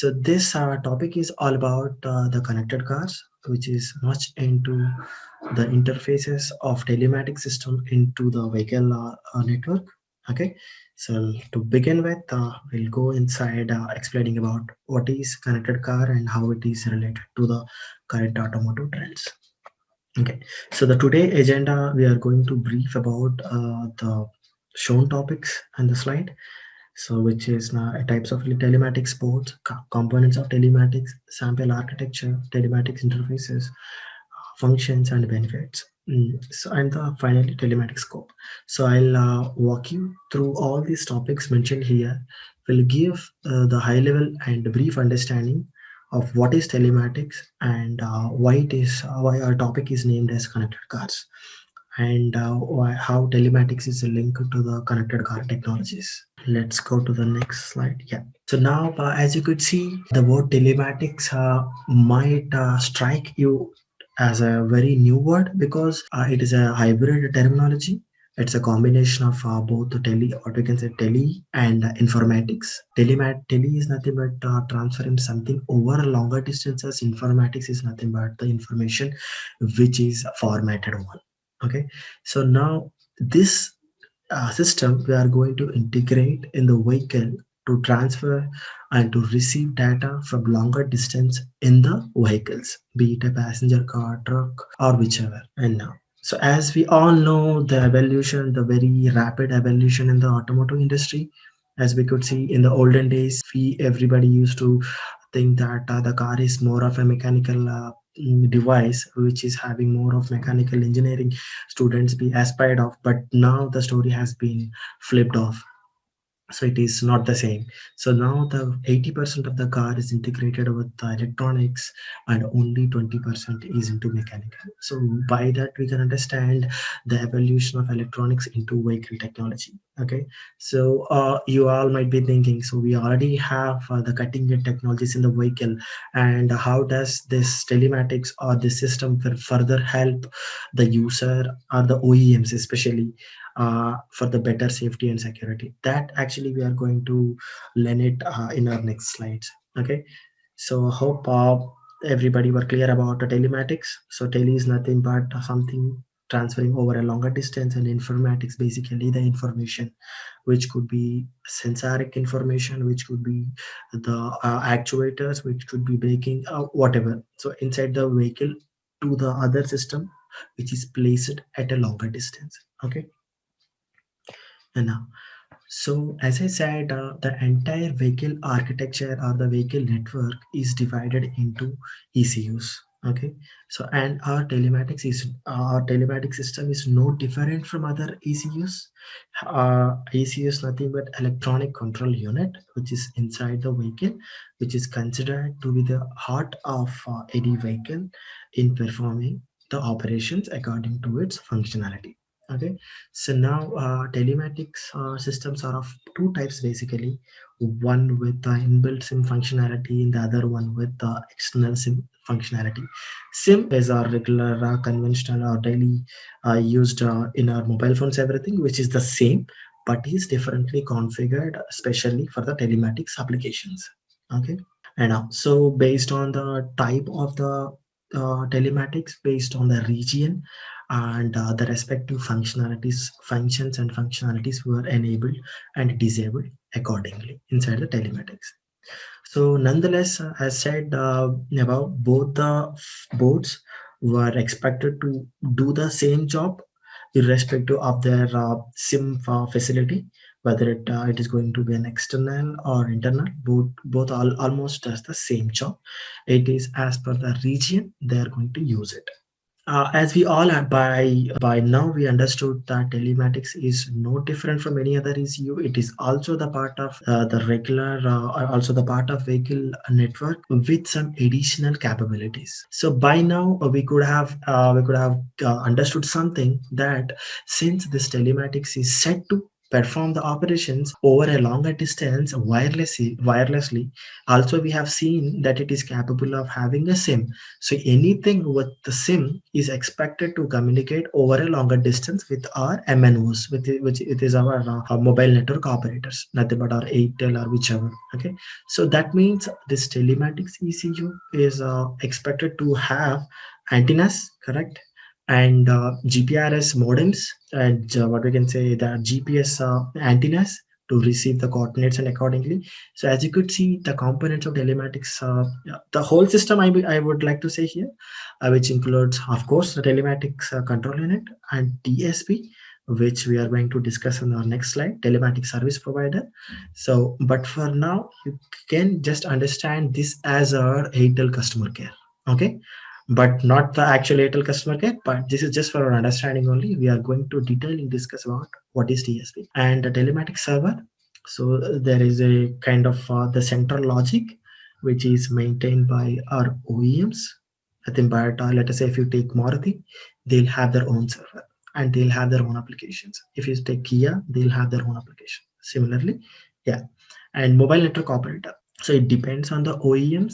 So this topic is all about the connected cars, which is much into the interfaces of telematic system into the vehicle network. Okay, so to begin with, we'll go inside explaining about what is connected car and how it is related to the current automotive trends. Okay, so the today agenda we are going to brief about the shown topics and the slide. So which is types of telematics sports, components of telematics, sample architecture, telematics interfaces, functions and benefits. So and the finally telematics scope. So I'll walk you through all these topics mentioned here. Will give the high level and brief understanding of what is telematics and why our topic is named as connected cars, and how telematics is linked to the connected car technologies. Let's go to the next slide. Yeah. So now, as you could see, the word telematics might strike you as a very new word because it is a hybrid terminology. It's a combination of both the tele, what we can say, tele and informatics. Tele is nothing but transferring something over a longer distances. Informatics is nothing but the information which is formatted one. Okay, so now this system we are going to integrate in the vehicle to transfer and to receive data from longer distance in the vehicles, be it a passenger car, truck, or whichever. And now, so as we all know, the evolution, the very rapid evolution in the automotive industry, as we could see in the olden days, we everybody used to think that the car is more of a mechanical device which is having more of mechanical engineering students be aspired of, but now the story has been flipped off. So it is not the same. So now the 80% of the car is integrated with the electronics and only 20% is into mechanical. So by that we can understand the evolution of electronics into vehicle technology. Okay, so you all might be thinking, so we already have the cutting edge technologies in the vehicle, and how does this telematics or this system will further help the user or the OEMs especially for the better safety and security? That actually we are going to learn it in our next slides. Okay, so hope everybody were clear about the telematics. So tele is nothing but something transferring over a longer distance, and informatics basically the information which could be sensoric information, which could be the actuators, which could be braking, whatever. So inside the vehicle to the other system which is placed at a longer distance. Okay, and now, so as I said, the entire vehicle architecture or the vehicle network is divided into ECUs. Okay, so and our telematics system is no different from other ECUs. ECU is nothing but electronic control unit, which is inside the vehicle, which is considered to be the heart of any vehicle in performing the operations according to its functionality. Okay, so now telematics systems are of two types basically. One with the inbuilt SIM functionality, and the other one with the external SIM functionality. SIM is our regular, conventional, or daily used in our mobile phones, everything, which is the same, but is differently configured, especially for the telematics applications. Okay, and so based on the type of the telematics, based on the region and the respective functions and functionalities were enabled and disabled accordingly inside the telematics. So nonetheless, as said above, both the boards were expected to do the same job irrespective of their sim facility, whether it is going to be an external or internal. Both almost does the same job. It is as per the region they are going to use it. As we all are by now, we understood that telematics is no different from any other ECU. It is also the part of the regular, also the part of vehicle network with some additional capabilities. So by now, we could have understood something, that since this telematics is set to perform the operations over a longer distance wirelessly. Also, we have seen that it is capable of having a SIM. So anything with the SIM is expected to communicate over a longer distance with our MNOs, which it is our mobile network operators, nothing but our Airtel or whichever. Okay, so that means this telematics ECU is expected to have antennas, correct? And GPRS modems, and what we can say the GPS antennas to receive the coordinates and accordingly. So as you could see, the components of telematics, yeah, the whole system I would like to say here, which includes, of course, the telematics control unit and TSP, which we are going to discuss in our next slide, telematic service provider. So, but for now, you can just understand this as our Airtel customer care. Okay, but not the actual Airtel customer care. But this is just for our understanding only. We are going to detailing discuss about what is TSP and the telematic server. So there is a kind of the central logic which is maintained by our OEMs. I think, but let us say if you take Maruti, they'll have their own server and they'll have their own applications. If you take Kia, they'll have their own application. Similarly, yeah, and mobile network operator. So it depends on the OEMs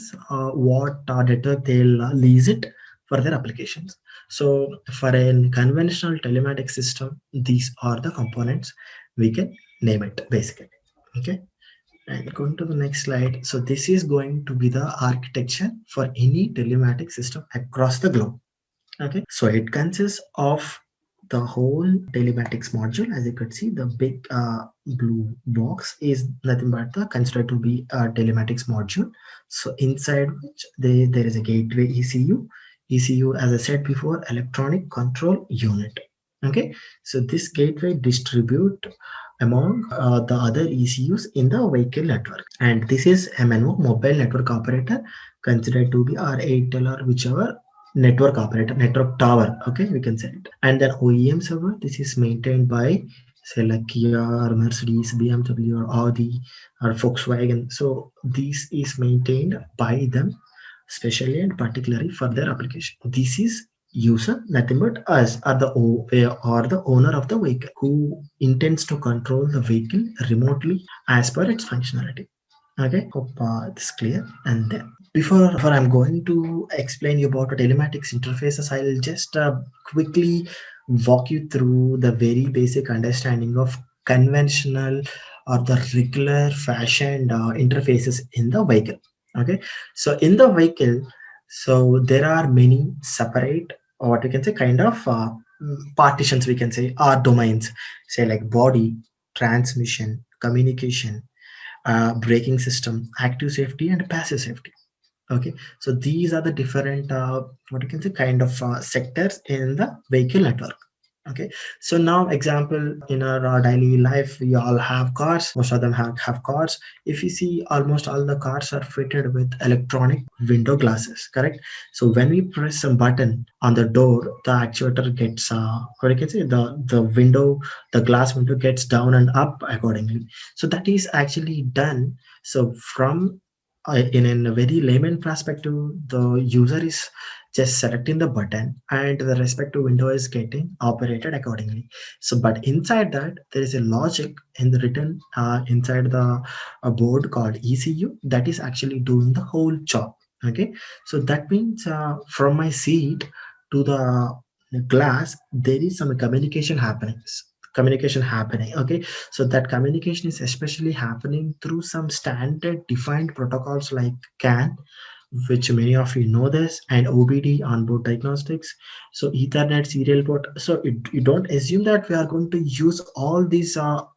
what network they'll lease it for their applications. So for a conventional telematic system, these are the components we can name it basically. Okay, and going to the next slide. So this is going to be the architecture for any telematic system across the globe. Okay, so it consists of the whole telematics module. As you could see, the big blue box is nothing but the considered to be a telematics module. So inside which there is a gateway ECU. ECU, as I said before, electronic control unit. Okay, so this gateway distribute among the other ECUs in the vehicle network, and this is MNO, mobile network operator, considered to be our Airtel or whichever network operator, network tower. Okay, we can say it. And then OEM server, this is maintained by say like Kia or Mercedes, BMW or Audi or Volkswagen. So this is maintained by them, especially and particularly for their application. This is user, nothing but us, are the or the owner of the vehicle who intends to control the vehicle remotely as per its functionality. Okay, hope this clear. And then before I'm going to explain you about the telematics interfaces, I'll just quickly walk you through the very basic understanding of conventional or the regular fashioned interfaces in the vehicle. Okay, so in the vehicle, so there are many separate, or what we can say, kind of partitions, we can say, or domains, say like body, transmission, communication, braking system, active safety, and passive safety. Okay, so these are the different what you can say kind of sectors in the vehicle network. Okay, so now example in our daily life, we all have cars. Most of them have cars. If you see, almost all the cars are fitted with electronic window glasses, correct? So when we press a button on the door, the actuator gets what you can say, the window, the glass window gets down and up accordingly. So that is actually done. So from in a very layman perspective, the user is just selecting the button and the respective window is getting operated accordingly. So but inside that there is a logic in the written inside the board called ECU that is actually doing the whole job. Okay, so that means from my seat to the glass there is some communication happening. Okay, so that communication is especially happening through some standard defined protocols like CAN, which many of you know this, and OBD, onboard diagnostics. So Ethernet, serial port. So you don't assume that we are going to use all these what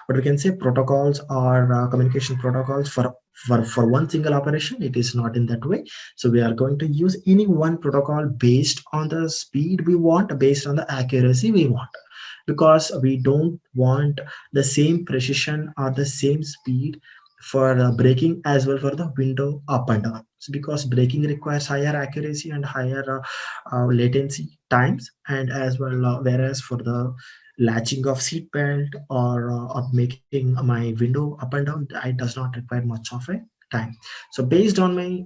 we can say protocols or communication protocols for one single operation. It is not in that way. So we are going to use any one protocol based on the speed we want, based on the accuracy we want, because we don't want the same precision or the same speed for braking as well for the window up and down. So because braking requires higher accuracy and higher latency times, and as well whereas for the latching of seat belt or making my window up and down, it does not require much of a time. So based on my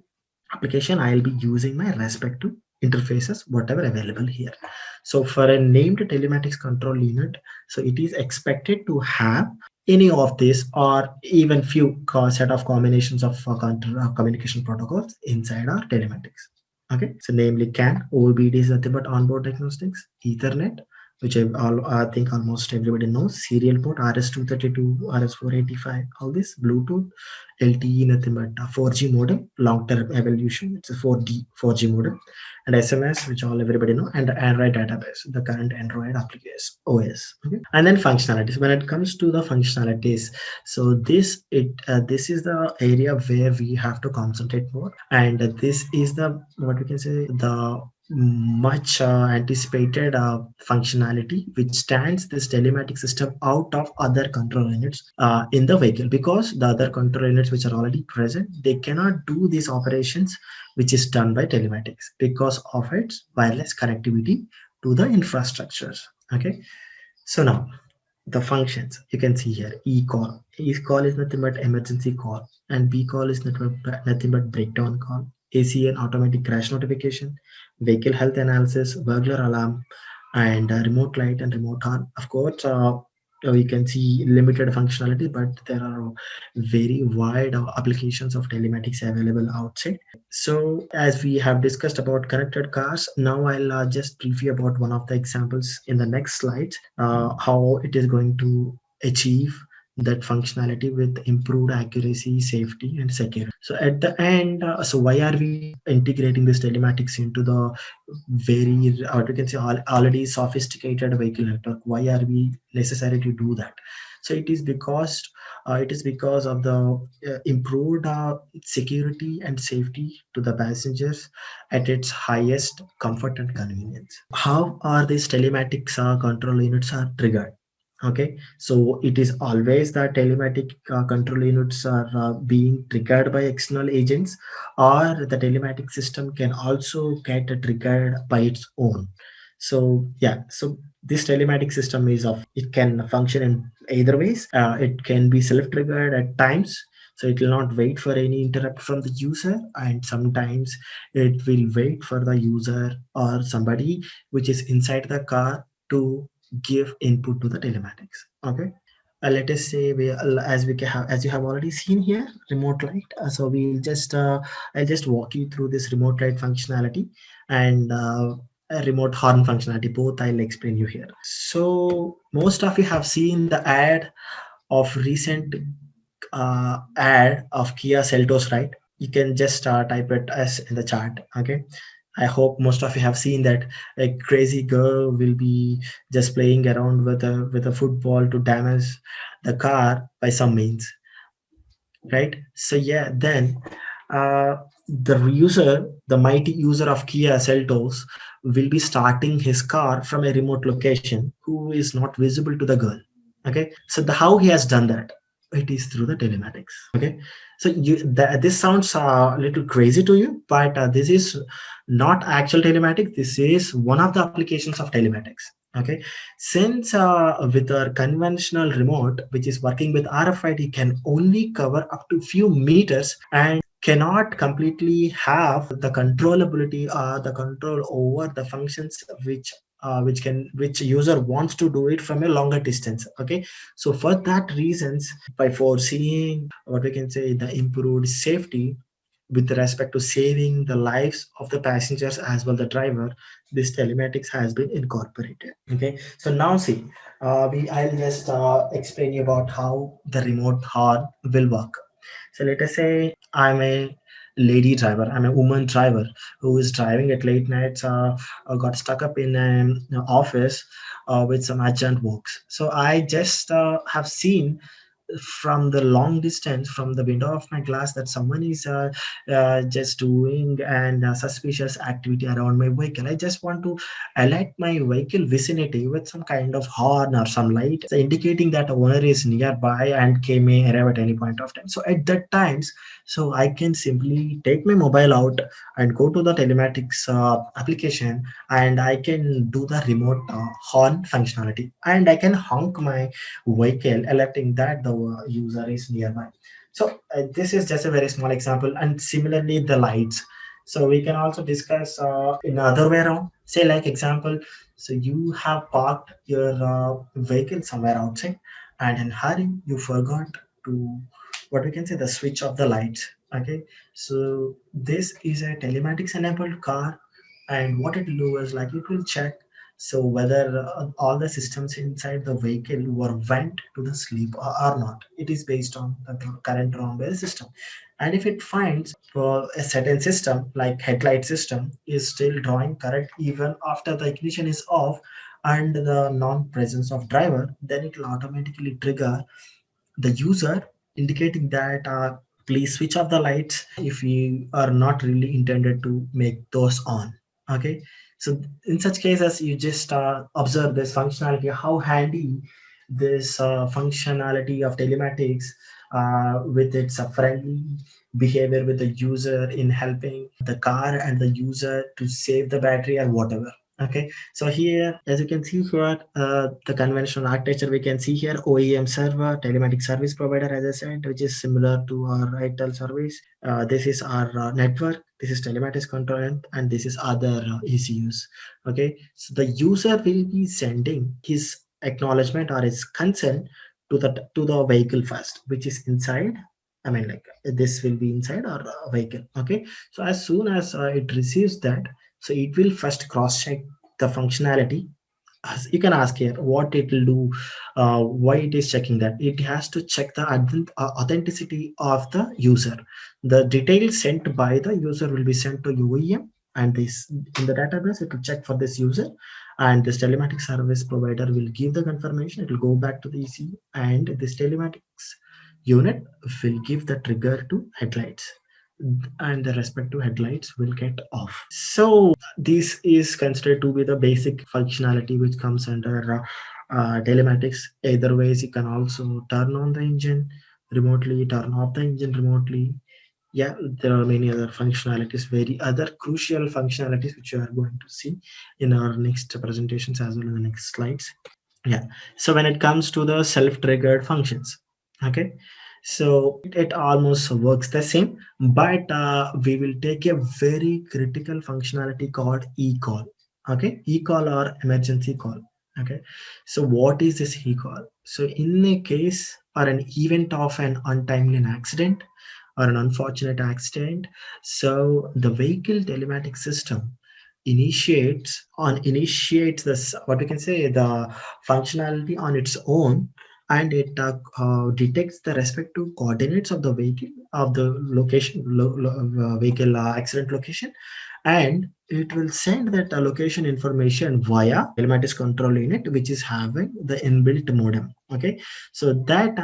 application, I'll be using my respective interfaces whatever available here. So for a named telematics control unit, so it is expected to have any of this or even few set of combinations of communication protocols inside our telematics. Okay, so namely CAN, OBD is nothing but onboard diagnostics, Ethernet, which I think almost everybody knows, serial port, RS-232, RS-485, all this, Bluetooth, LTE, nothing but 4G modem, long-term evolution, it's a 4G modem, and SMS, which all everybody know, and the Android database, the current Android application OS. Okay, and then functionalities. When it comes to the functionalities, so this is the area where we have to concentrate more, and this is the what we can say the much anticipated functionality which stands this telematic system out of other control units in the vehicle, because the other control units which are already present, they cannot do these operations which is done by telematics because of its wireless connectivity to the infrastructures. Okay, so now the functions you can see here: e-call. E-call is nothing but emergency call, and b-call is nothing but breakdown call. ACN, automatic crash notification, vehicle health analysis, burglar alarm, and remote light and remote horn. Of course, we can see limited functionality, but there are very wide applications of telematics available outside. So as we have discussed about connected cars, now I'll just brief you about one of the examples in the next slide, how it is going to achieve that functionality with improved accuracy, safety, and security. So at the end, so why are we integrating this telematics into the very, or you can say already sophisticated vehicle network? Why are we necessary to do that? So it is because of the improved security and safety to the passengers at its highest comfort and convenience. How are these telematics control units are triggered? Okay, so it is always the telematic control units are being triggered by external agents, or the telematic system can also get triggered by its own. So yeah, so this telematic system is of it can function in either ways. It can be self-triggered at times, so it will not wait for any interrupt from the user, and sometimes it will wait for the user or somebody which is inside the car to give input to the telematics. Okay, let us say as you have already seen here, remote light. So I'll just walk you through this remote light functionality and a remote horn functionality. Both I'll explain you here. So most of you have seen the ad of recent ad of Kia Seltos, right? You can just type it as in the chat. Okay, I hope most of you have seen that a crazy girl will be just playing around with a football to damage the car by some means, right? So yeah, then the mighty user of Kia Seltos, will be starting his car from a remote location who is not visible to the girl. Okay, so the how he has done that, it is through the telematics. Okay, so this sounds a little crazy to you, but this is not actual telematics. This is one of the applications of telematics. Okay, since with our conventional remote, which is working with RFID, can only cover up to few meters and cannot completely have the controllability or the control over the functions which user wants to do it from a longer distance. Okay, so for that reasons, by foreseeing what we can say the improved safety with respect to saving the lives of the passengers as well the driver, this telematics has been incorporated. Okay, so now see, I'll just explain you about how the remote horn will work. So let us say I'm a lady driver, I'm a woman driver who is driving at late nights, got stuck up in an office with some urgent works. So I just have seen from the long distance from the window of my glass that someone is just doing an suspicious activity around my vehicle. I just want to alert my vehicle vicinity with some kind of horn or some light, so indicating that a owner is nearby and may arrive at any point of time. So at that times, so I can simply take my mobile out and go to the telematics application, and I can do the remote horn functionality, and I can honk my vehicle, alerting that the user is nearby. So this is just a very small example. And similarly, the lights. So we can also discuss in other way around. Say like example, so you have parked your vehicle somewhere outside, and in hurry you forgot to, what we can say, the switch of the lights. Okay, so this is a telematics enabled car, and what it will do is like it will check so whether all the systems inside the vehicle were went to the sleep or not. It is based on the current run by the system, and if it finds a certain system like headlight system is still drawing correct even after the ignition is off and the non-presence of driver, then it will automatically trigger the user, indicating that please switch off the lights if you are not really intended to make those on. Okay, so in such cases you just observe this functionality, how handy this functionality of telematics with its friendly behavior with the user in helping the car and the user to save the battery or whatever. Okay, so here, as you can see here, the conventional architecture, we can see here OEM server, telematic service provider, as I said, which is similar to our ITEL service. This is our network. This is telematics component, and this is other ECUs. Okay, so the user will be sending his acknowledgement or his consent to the vehicle first, which is inside. I mean, like this will be inside our vehicle. Okay, so as soon as it receives that, so it will first cross check the functionality. As you can ask here what it will do, why it is checking that. It has to check the authenticity of the user. The details sent by the user will be sent to UEM, and this in the database it will check for this user, and this telematic service provider will give the confirmation. It will go back to the ECU, and this telematics unit will give the trigger to headlights, and the respective headlights will get off. So this is considered to be the basic functionality which comes under telematics. Either ways, you can also turn on the engine remotely, turn off the engine remotely. Yeah, there are many other functionalities, very other crucial functionalities which you are going to see in our next presentations as well in the next slides. Yeah, so when it comes to the self-triggered functions, okay, so it almost works the same, but we will take a very critical functionality called e-call. Okay, e-call or emergency call. Okay, so what is this e-call? So in a case or an event of an untimely accident or an unfortunate accident, so the vehicle telematics system initiates this, what we can say, the functionality on its own, and it detects the respective coordinates of the vehicle, of the location, vehicle accident location, and it will send that location information via telematics control unit, which is having the inbuilt modem. Okay, so that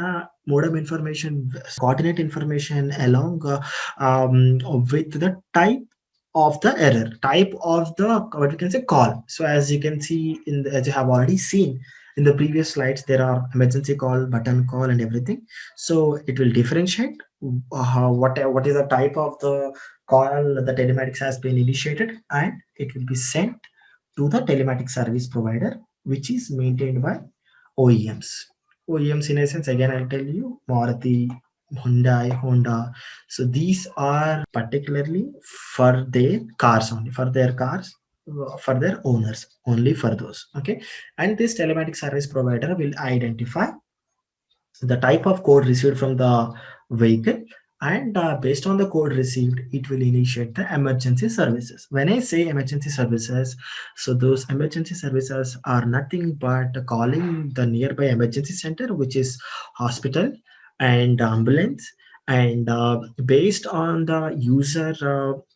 modem information, coordinate information, along with the type of the error, type of the, what we can say, call. So as you can see in as you have already seen in the previous slides, there are emergency call, button call, and everything. So it will differentiate what is the type of the call the telematics has been initiated, and it will be sent to the telematics service provider, which is maintained by OEMs. OEMs in essence, again I'll tell you, Maruti, Hyundai, Honda. So these are particularly for their cars only, for their cars, for their owners, only for those. Okay, and this telematic service provider will identify the type of code received from the vehicle, and based on the code received it will initiate the emergency services. When I say emergency services, so those emergency services are nothing but calling the nearby emergency center, which is hospital and ambulance, and based on the user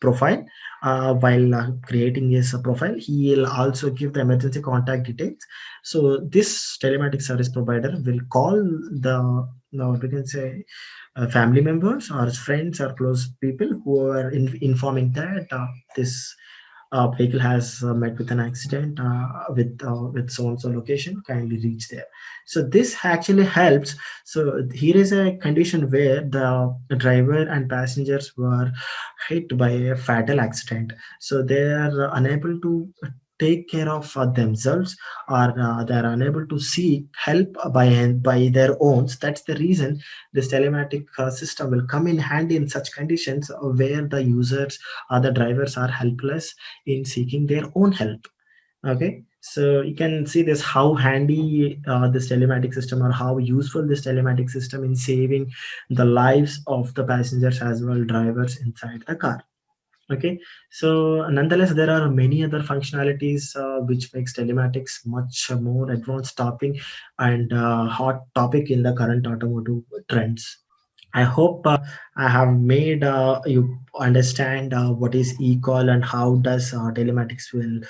profile, while creating his profile, he will also give the emergency contact details. So this telematic service provider will call the, now we can say, family members or friends or close people who are informing that this vehicle has met with an accident with so and so location. Kindly reach there. So this actually helps. So here is a condition where the driver and passengers were hit by a fatal accident. So they are unable to take care of themselves, or they're unable to seek help by their own. That's the reason this telematic system will come in handy in such conditions where the users or the drivers are helpless in seeking their own help. Okay, so you can see this how handy this telematic system, or how useful this telematic system in saving the lives of the passengers as well drivers inside the car. Okay, so nonetheless, there are many other functionalities which makes telematics much more advanced topic and hot topic in the current automotive trends. I hope I have made you understand what is eCall and how does telematics will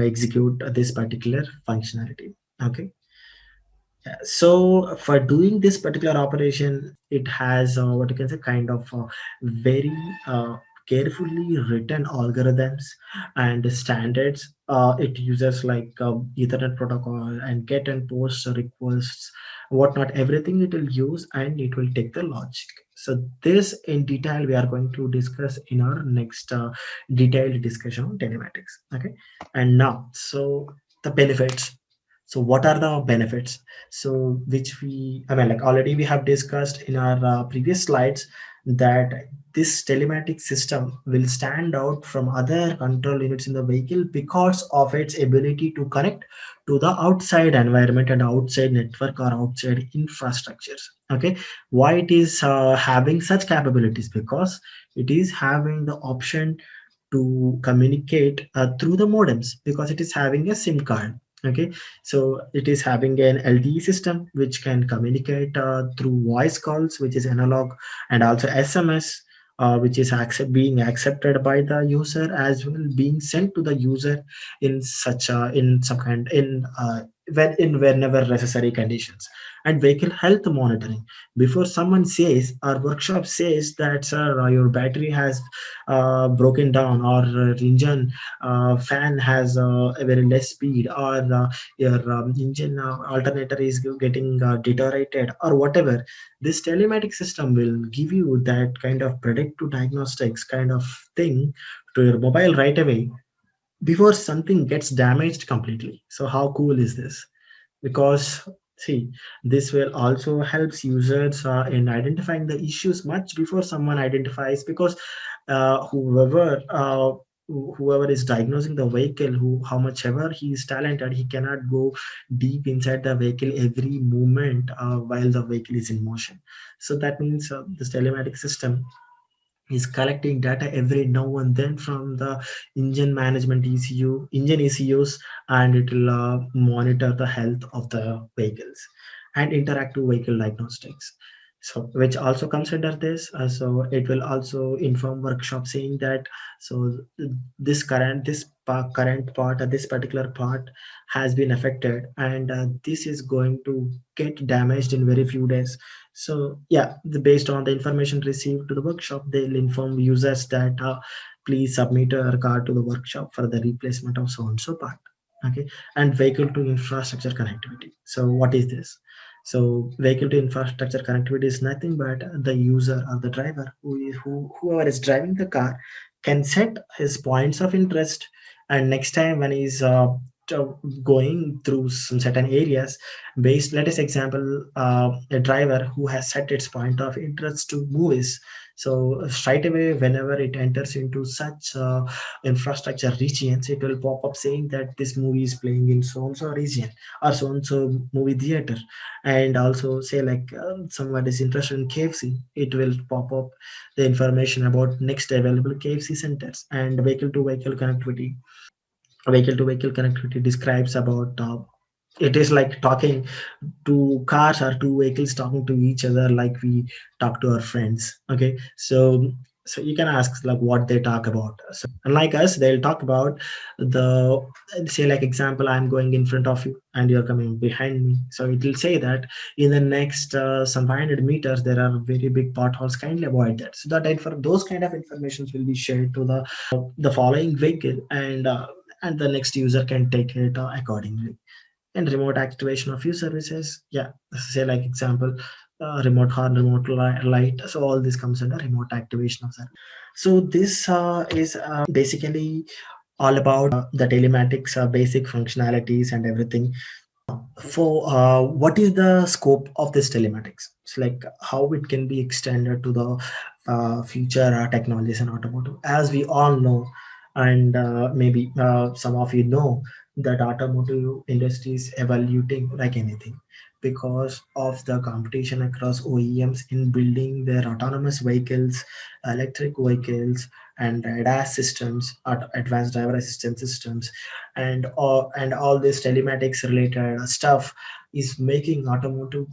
execute this particular functionality. Okay. So for doing this particular operation, it has what you can say kind of very carefully written algorithms and standards. It uses like Ethernet protocol and get and post requests, whatnot. Everything it will use, and it will take the logic. So this in detail we are going to discuss in our next detailed discussion on telematics. Okay, and now so the benefits. So what are the benefits? So which we, I mean, like already we have discussed in our previous slides that this telematic system will stand out from other control units in the vehicle because of its ability to connect to the outside environment and outside network or outside infrastructures. Okay, why it is having such capabilities? Because it is having the option to communicate through the modems, because it is having a SIM card. Okay, so it is having an LTE system which can communicate through voice calls, which is analog, and also SMS, which is being accepted by the user as well, being sent to the user in such in some kind in whenever necessary conditions. And vehicle health monitoring. Before someone says, our workshop says that sir, your battery has broken down, or engine fan has a very less speed, or your engine alternator is getting deteriorated, or whatever, this telematic system will give you that kind of predictive diagnostics kind of thing to your mobile right away before something gets damaged completely. So how cool is this? Because see, this will also helps users in identifying the issues much before someone identifies, because whoever is diagnosing the vehicle, who how much ever he is talented, he cannot go deep inside the vehicle every moment while the vehicle is in motion. So that means this telematic system is collecting data every now and then from the engine ECUs, and it will monitor the health of the vehicles. And interactive vehicle diagnostics, so which also comes under this. So it will also inform workshop saying that, so current part, this particular part has been affected, and this is going to get damaged in very few days. So yeah, based on the information received to the workshop, they'll inform users that please submit a car to the workshop for the replacement of so and so part. Okay, and vehicle to infrastructure connectivity. So what is this? So vehicle to infrastructure connectivity is nothing but the user or the driver whoever is driving the car can set his points of interest, and next time when he's going through some certain areas, based, let us example a driver who has set its point of interest to movies. So straight away whenever it enters into such infrastructure regions, it will pop up saying that this movie is playing in so and so region or so and so movie theater. And also say like someone is interested in KFC, it will pop up the information about next available KFC centers. And vehicle to vehicle connectivity describes about it is like talking to cars or two vehicles talking to each other like we talk to our friends. Okay, so you can ask like what they talk about. So unlike us, they'll talk about the, say like example, I'm going in front of you and you're coming behind me, so it will say that in the next some 500 meters there are very big potholes, kindly avoid that. So that for those kind of informations will be shared to the following vehicle, and the next user can take it accordingly. And remote activation of few services, yeah, say like example, remote horn, remote light, so all this comes under remote activation of service. So this is basically all about the telematics basic functionalities and everything. For what is the scope of this telematics? It's like how it can be extended to the future technologies in automotive. As we all know, and maybe some of you know, that automotive industry is evaluating like anything because of the competition across OEMs in building their autonomous vehicles, electric vehicles, and ADAS systems, advanced driver assistance systems, and all this telematics related stuff is making automotive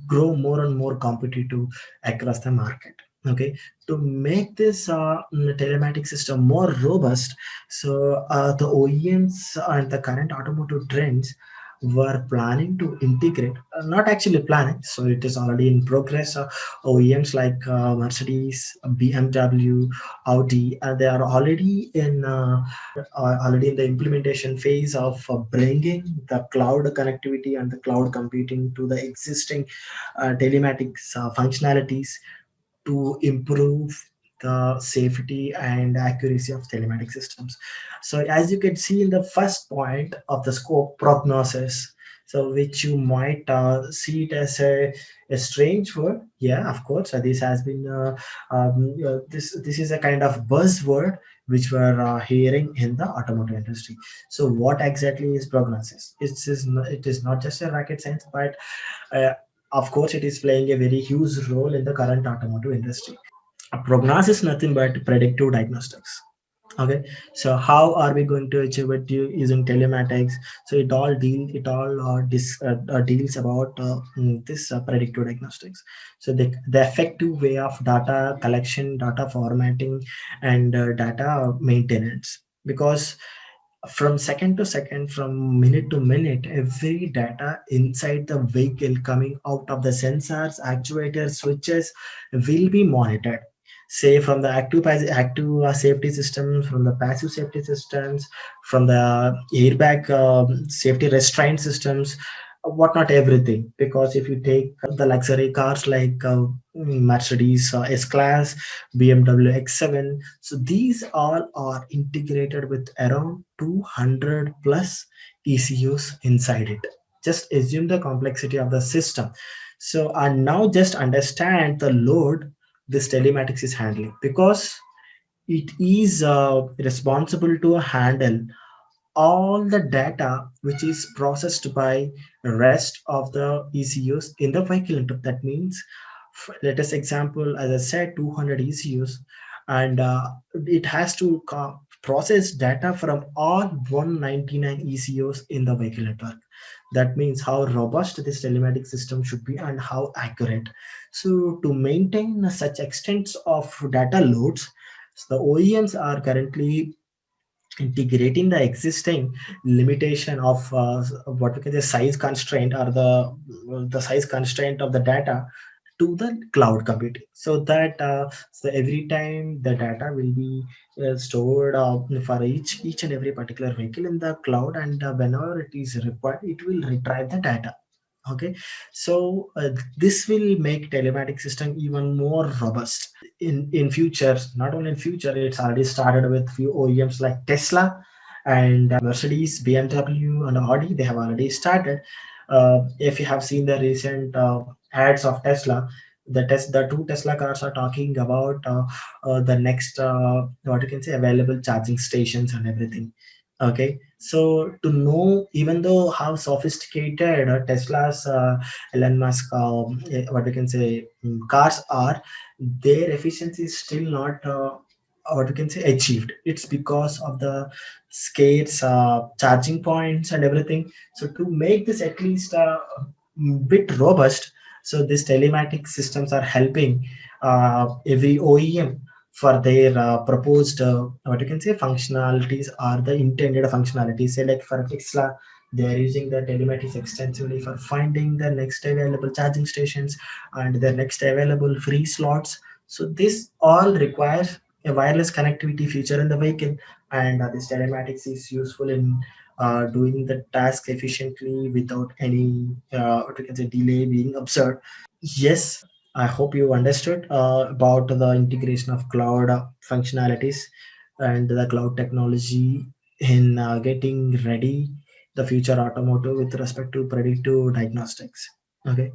grow more and more competitive across the market. Okay, to make this telematic system more robust, so the OEMs and the current automotive trends were planning to integrate, not actually planning, so it is already in progress. OEMs like Mercedes, BMW, Audi, they are already in the implementation phase of bringing the cloud connectivity and the cloud computing to the existing telematics functionalities to improve the safety and accuracy of telematic systems. So, as you can see in the first point of the scope, prognosis, so which you might see it as a strange word. Yeah, of course, this has been this is a kind of buzzword which we're hearing in the automotive industry. So, what exactly is prognosis? It is not just a rocket science, but uh, of course, it is playing a very huge role in the current automotive industry. A prognosis is nothing but predictive diagnostics. Okay, so how are we going to achieve it using telematics? So it all deals about this predictive diagnostics. So the effective way of data collection, data formatting, and data maintenance. Because from second to second, from minute to minute, every data inside the vehicle coming out of the sensors, actuators, switches will be monitored. Say from the active safety systems, from the passive safety systems, from the airbag safety restraint systems, whatnot, everything. Because if you take the luxury cars like Mercedes S Class, BMW X7, so these all are integrated with around 200 plus ECUs inside it. Just assume the complexity of the system. So, and now just understand the load this telematics is handling, because it is responsible to handle all the data which is processed by rest of the ECUs in the vehicle interrupt. That means, let us example, as I said, 200 ECUs, and it has to process data from all 199 ECUs in the vehicle network. That means how robust this telematic system should be and how accurate. So to maintain such extents of data loads, so the OEMs are currently integrating the existing limitation of what we can say size constraint, or the size constraint of the data to the cloud computing, so that so every time the data will be stored for each and every particular vehicle in the cloud, and whenever it is required it will retrieve the data. Okay, so this will make telematic system even more robust in future. Not only in future, it's already started with few OEMs like Tesla and Mercedes, BMW, and Audi. They have already started. If you have seen the recent ads of Tesla, the two Tesla cars are talking about the next what you can say available charging stations and everything. Okay, so to know, even though how sophisticated Tesla's Elon Musk, what we can say, cars are, their efficiency is still not what we can say achieved. It's because of the scarce charging points and everything. So to make this at least bit robust, so these telematic systems are helping every OEM for their proposed what you can say functionalities, or the intended functionalities. Say like for Tesla, they are using the telematics extensively for finding the next available charging stations and the next available free slots. So this all requires a wireless connectivity feature in the vehicle, and this telematics is useful in doing the task efficiently without any what we can say delay being observed. Yes, I hope you understood about the integration of cloud functionalities and the cloud technology. in getting ready the future automotive with respect to predictive diagnostics. Okay,